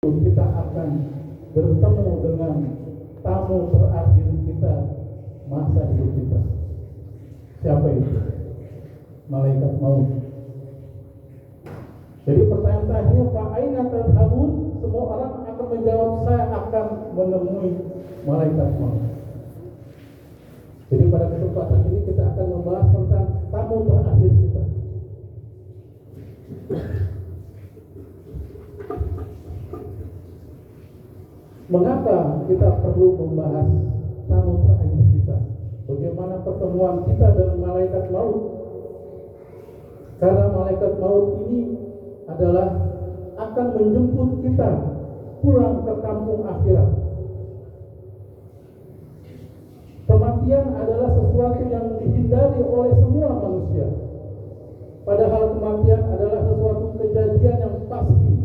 kita akan bertemu dengan tamu terakhir kita masa hidup kita. Siapa itu? Malaikat maut. Jadi pertanyaan terakhir, fa'aina tadhhabun? Semua orang akan menjawab, saya akan menemui malaikat maut. Jadi pada kesempatan ini kita akan membahas tentang tamu terakhir kita. Mengapa kita perlu membahas tamu terakhir kita? Bagaimana pertemuan kita dengan malaikat maut? Karena malaikat maut ini adalah akan menjemput kita pulang ke kampung akhirat. Kematian adalah sesuatu yang dihindari oleh semua manusia. Padahal kematian adalah sesuatu kejadian yang pasti.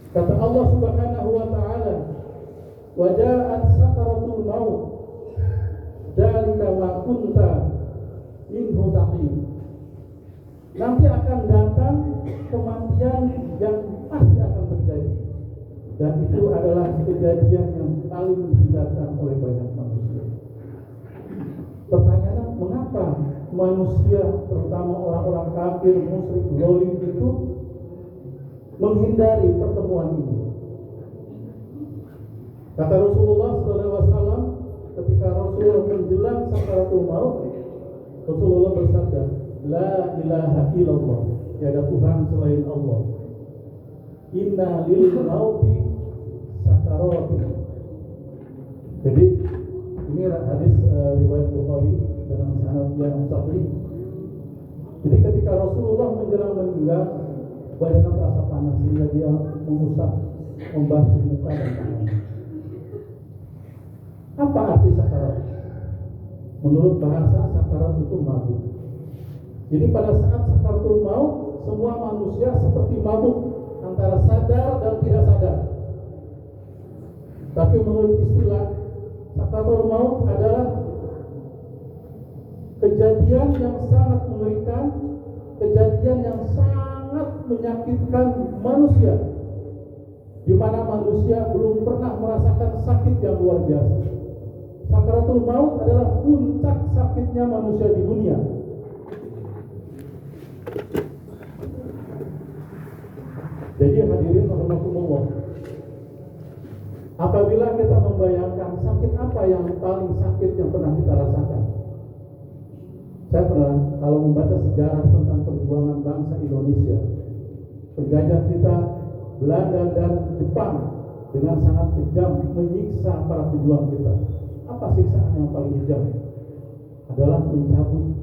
Kata Allah Subhanahu wa taala, "Wa ja'at sakaratul maut, dzalika ma kunta minhu taqi." Nanti akan datang kematian yang pasti akan terjadi. Dan itu adalah kejadian yang paling dihindarkan oleh banyak manusia. Pertanyaannya, mengapa manusia, terutama orang-orang kafir, musyrik, zalim itu menghindari pertemuan ini? Kata Rasulullah SAW, ketika Rasulullah menjelang sakaratul maut, Rasulullah bersabda, "La ilaha illallah, tiada Tuhan selain Allah. Inna lil mauti sakaratin." Jadi ini hadis riwayat Bukhari dengan sanad yang sahih. Jadi ketika Rasulullah menjelang meninggal, badannya terasa panas sehingga dia mengusap, membasuh muka dan tangan. Apa arti sakarat? Menurut bahasa, sakarat itu mabuk. Jadi pada saat sakaratul maut, semua manusia seperti mabuk, antara sadar dan tidak sadar. Tapi menurut istilah, sakaratul maut adalah kejadian yang sangat mengerikan, kejadian yang sangat menyakitkan manusia, di mana manusia belum pernah merasakan sakit yang luar biasa. Sakaratul maut adalah puncak sakitnya manusia di dunia. Jadi hadirin rahimakumullah, apabila kita membayangkan sakit apa yang paling sakit yang pernah kita rasakan. Saya pernah kalau membaca sejarah tentang perjuangan bangsa Indonesia, penjajah kita Belanda dan Jepang dengan sangat kejam menyiksa para pejuang kita. Apa siksaan yang paling kejam? Adalah mencabut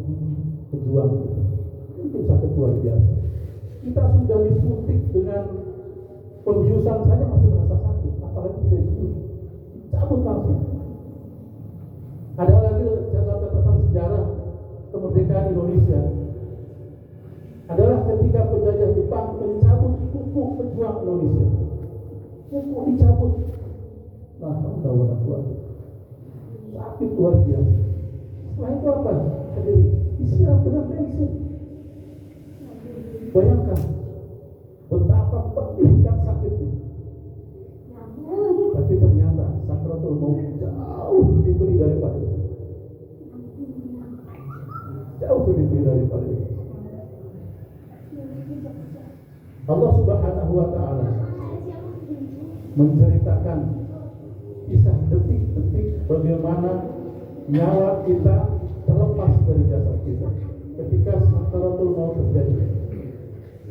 pejuang kita. Itu sakit luar biasa. Kita sudah disuntik dengan pembiusan saja masih merasa sakit, apalagi tidak dibius, cabut langsung. Ada lagi catatan sejarah kemerdekaan Indonesia, adalah ketika penjajah Jepang mencabut kuku pejuang Indonesia. Kuku dicabut. Nah, kamu tahu sakit luar biasa. Setelah itu apa? Jadi istirahat dengan bensin. Bayangkan betapa pedih dan sakitnya. Tapi ternyata sakaratul maut jauh lebih pedih daripada itu. Jauh lebih pedih daripada itu. Allah Subhanahu wa taala menceritakan kisah detik-detik bagaimana nyawa kita terlepas dari jasad kita ketika sakaratul maut terjadi.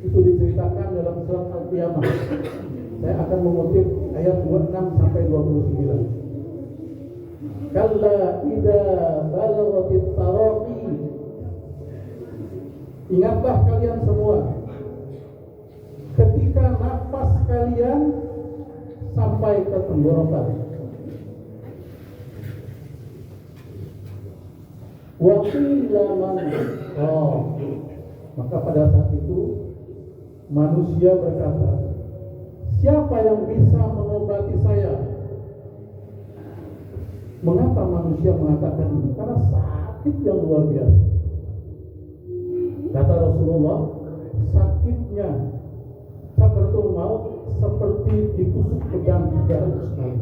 Itu diceritakan dalam surat Al-Qiyamah. Saya akan mengutip ayat 26 sampai 29. Kalla idza balaghatit taraqi. Ingatlah kalian semua, ketika nafas kalian sampai ke tenggorokan. Wa qila man maka pada saat itu manusia berkata, siapa yang bisa mengobati saya? Mengapa manusia mengatakan ini? Karena sakit yang luar biasa. Kata Rasulullah, sakitnya Sakaratul maut seperti ditusuk pedang 300 kali.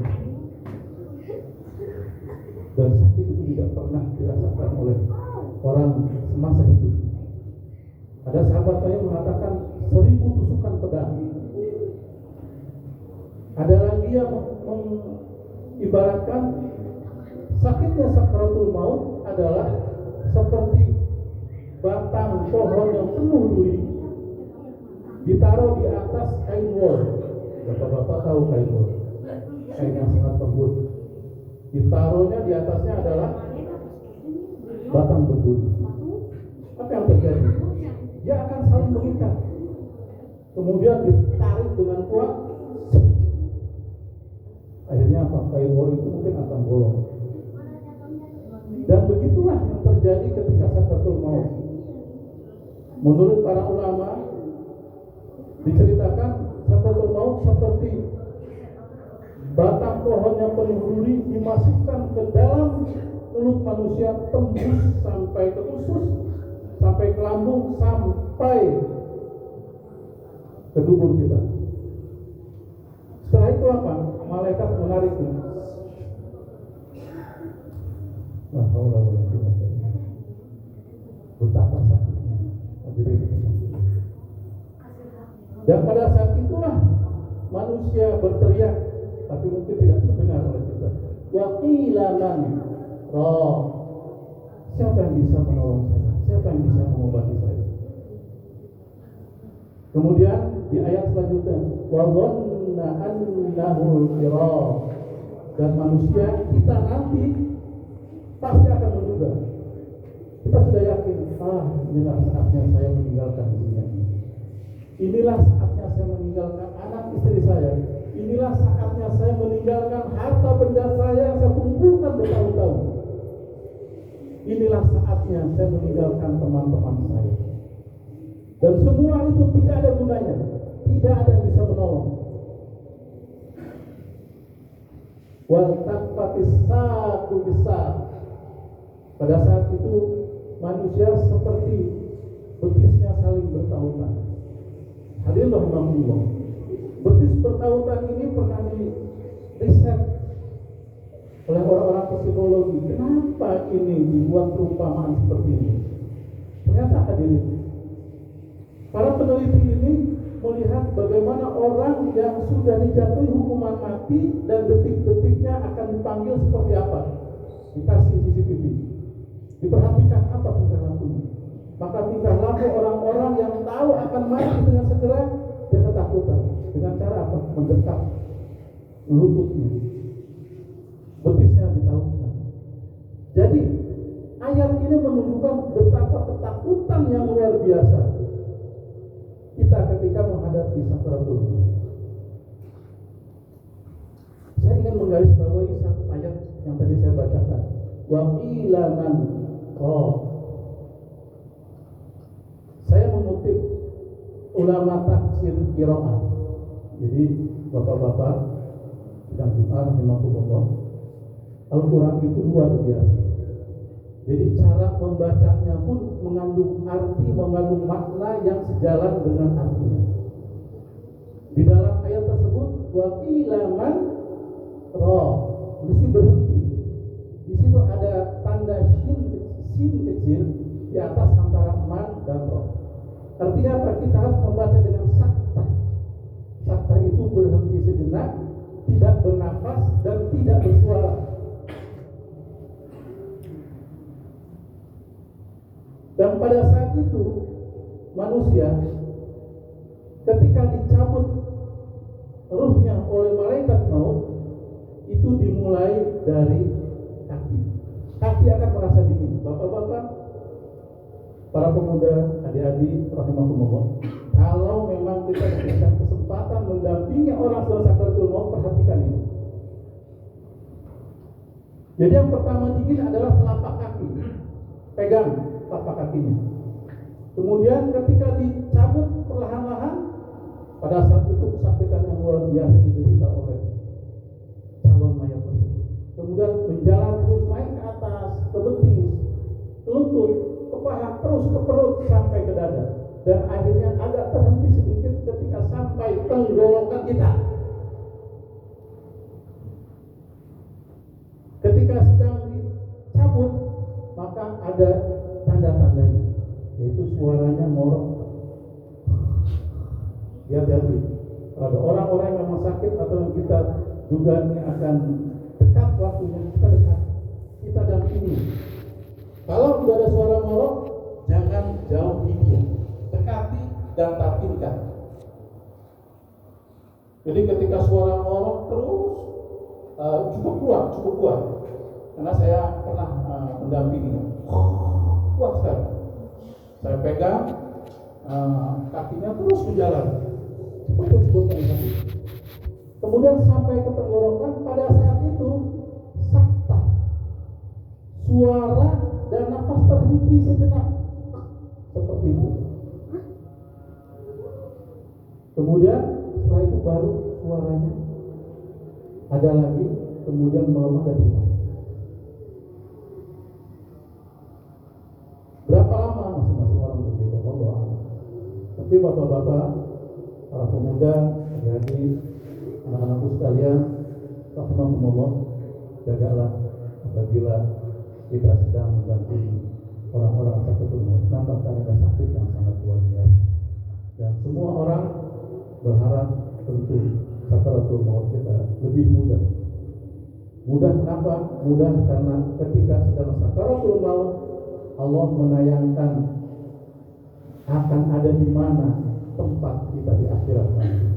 Dan sakit itu tidak pernah dirasakan oleh orang semasa hidup. Ada sahabat yang mengatakan 1000 tusukan pedang. Ada lagi yang mengibaratkan sakitnya sakaratul maut adalah seperti batang pohon yang penuh duri ditaruh di atas kain wol. Bapak-bapak tahu kain wol, kain yang sangat lembut. Ditaruhnya di atasnya adalah batang berduri. Apa yang terjadi? Dia akan saling mengikat. Kemudian ditarik dengan kuat. Akhirnya apa? Kain wol itu mungkin akan bolong. Dan begitulah yang terjadi ketika sakaratul maut. Menurut para ulama, diceritakan sakaratul maut seperti batang pohon yang penuh duri dimasukkan ke dalam mulut manusia, tembus sampai ke usus, sampai ke lambung, sampai ke dubur kita. Setelah itu apa? Malaikat menariknya. Nah, betapa sakitnya. Dan pada saat itulah manusia berteriak, tapi mungkin tidak terdengar oleh kita. Wa qila man roh. Siapa yang bisa menolong saya? Siapa yang bisa mengobati saya? Kemudian di ayat selanjutnya, wa dhanna annahu firaq. Dan manusia kita nanti pasti akan menduga. Kita sudah yakin, inilah saatnya saya meninggalkan dunia ini. Inilah saatnya saya meninggalkan anak istri saya. Inilah saatnya saya meninggalkan harta benda saya yang saya kumpulkan bertahun-tahun. Inilah saatnya saya meninggalkan teman-teman saya. Dan semua itu tidak ada gunanya. Tidak ada yang bisa menolong. Wal taqfatis satu besar. Pada saat itu manusia seperti betisnya saling bertautan. Hadirin rahimahullah. Betis bertautan ini pernah di riset oleh orang-orang psikologi. Kenapa ini dibuat perumpamaan seperti ini? Ternyata hadirin, para peneliti ini melihat bagaimana orang yang sudah dijatuhi hukuman mati dan detik-detiknya akan dipanggil seperti apa. Dikasih CCTV. Diperhatikan apa tingkah lakunya. Maka tingkah laku orang-orang yang tahu akan mati dengan segera, dia ketakutan. Dengan cara apa? Mendekap lututnya, betisnya ditautkan. Jadi ayat ini menunjukkan betapa ketakutan yang luar biasa kita ketika menghadapi sakaratul maut. Saya ingin menggarisbawahi satu ayat yang tadi saya bacakan. Wa qila man roh. Saya mengutip ulama tafsir qiraah. Jadi bapak-bapak sedang Jumat rahimahullah, Al-Quran itu luar biasa. Jadi cara membacanya pun mengandung arti, mengandung makna yang sejalan dengan artinya. Di dalam ayat tersebut, wa qila man roh, mesti berhenti. Di situ ada tanda sin kecil di atas antara man dan roh. Artinya apa? Kita harus membaca dengan sakta. Sakta itu berhenti sejenak, tidak bernafas dan tidak bersuara. Dan pada saat itu manusia ketika dicabut ruhnya oleh malaikat maut, itu dimulai dari kaki. Kaki akan merasa dingin. Bapak-bapak, para pemuda, adik-adik rahimahumullah, kalau memang kita diberikan kesempatan mendampingi orang sedang sakaratul maut, perhatikan ini. Jadi yang pertama dingin adalah telapak kaki. Pegang telapak kakinya. Kemudian ketika dicabut perlahan-lahan, pada saat itu kesakitan yang luar biasa diderita oleh calon mayat tersebut. Kemudian menjalar terus naik ke atas, ke betis, ke lutut, ke paha, terus ke perut sampai ke dada. dan akhirnya agak terhenti sedikit ketika sampai tenggorokan kita. Ketika sedang dicabut, maka ada tanda-tandanya, yaitu suaranya ngorok. Hati-hati, ada orang-orang yang memang sakit atau yang kita duga ini akan dekat waktunya, kita dekat, kita dampingi. Kalau sudah ada suara ngorok, jangan jauhi dia, dekati dan tapinkan. Jadi ketika suara ngorok terus cukup kuat, karena saya pernah mendampinginya, kuat sekali. Saya pegang kakinya terus berjalan, seperti disebutkan tadi. Kemudian sampai ke tenggorokan, pada saat itu sakta, suara dan nafas terhenti sejenak, seperti itu. Kemudian setelah itu baru suaranya ada lagi, kemudian melemah dan hilang. Berapa lama masing-masing orang berbeda, Allah. Tapi bapak-bapak, para pemuda, adik-adik, anak-anakku sekalian, rahimakumullah, jagalah apabila kita sedang mendampingi orang-orang sakaratul maut, nampakkan ada sakit yang sangat luar biasa. Dan semua orang berharap tentu sakaratul maut kita lebih mudah. Mudah kenapa? Mudah karena ketika sedang sakaratul maut, Allah menayangkan akan ada di mana tempat kita di akhirat nanti.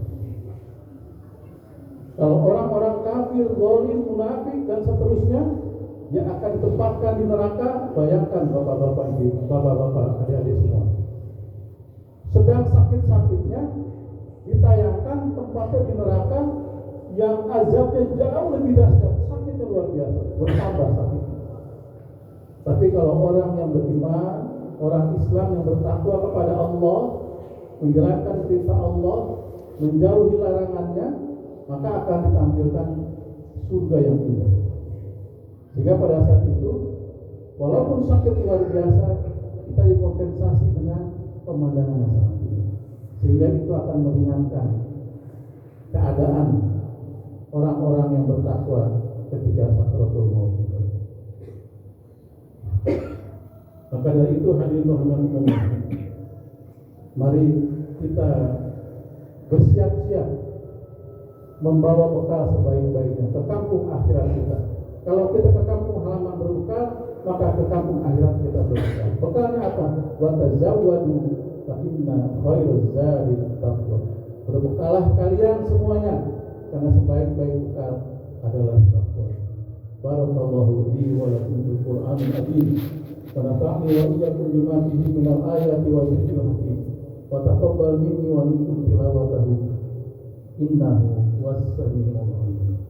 Kalau orang-orang kafir, zalim, munafik dan seterusnya yang akan ditempatkan di neraka, bayangkan bapak-bapak ini, bapak-bapak, adik-adik semua. Sedang sakit-sakitnya ditayangkan tempatnya di neraka yang azabnya jauh lebih dahsyat, sakitnya luar biasa, bertambah sakitnya. Tapi kalau orang yang beriman, orang Islam yang bertakwa kepada Allah, menjalankan perintah Allah, menjauhi larangannya, maka akan ditampilkan surga yang indah. Sehingga pada saat itu, walaupun sakit luar biasa, kita dikompensasi dengan pemandangan yang sangat indah. Sehingga itu akan meringankan keadaan orang-orang yang bertakwa ketika sakaratul maut. Maka dari itu hadirin rahimakumullah, mari kita bersiap-siap membawa bekal sebaik-baiknya ke kampung akhirat kita. Kalau kita ke kampung halaman berbekal, maka ke kampung akhirat kita berbekal. Bekalnya apa? Wa tazawwadu fa inna khairaz zadi taqwa. Berbekalah kalian semuanya, karena sebaik-baik bekal adalah takwa. Barakallahu li wa lakum bil Qur'anil azim. Wa nafa'ni wa iyyakum bima fihi minal ayati wa dzikril hakim. Wa taqabbal minni wa minkum tilawatahu. Innahu was-sami'ul 'alim.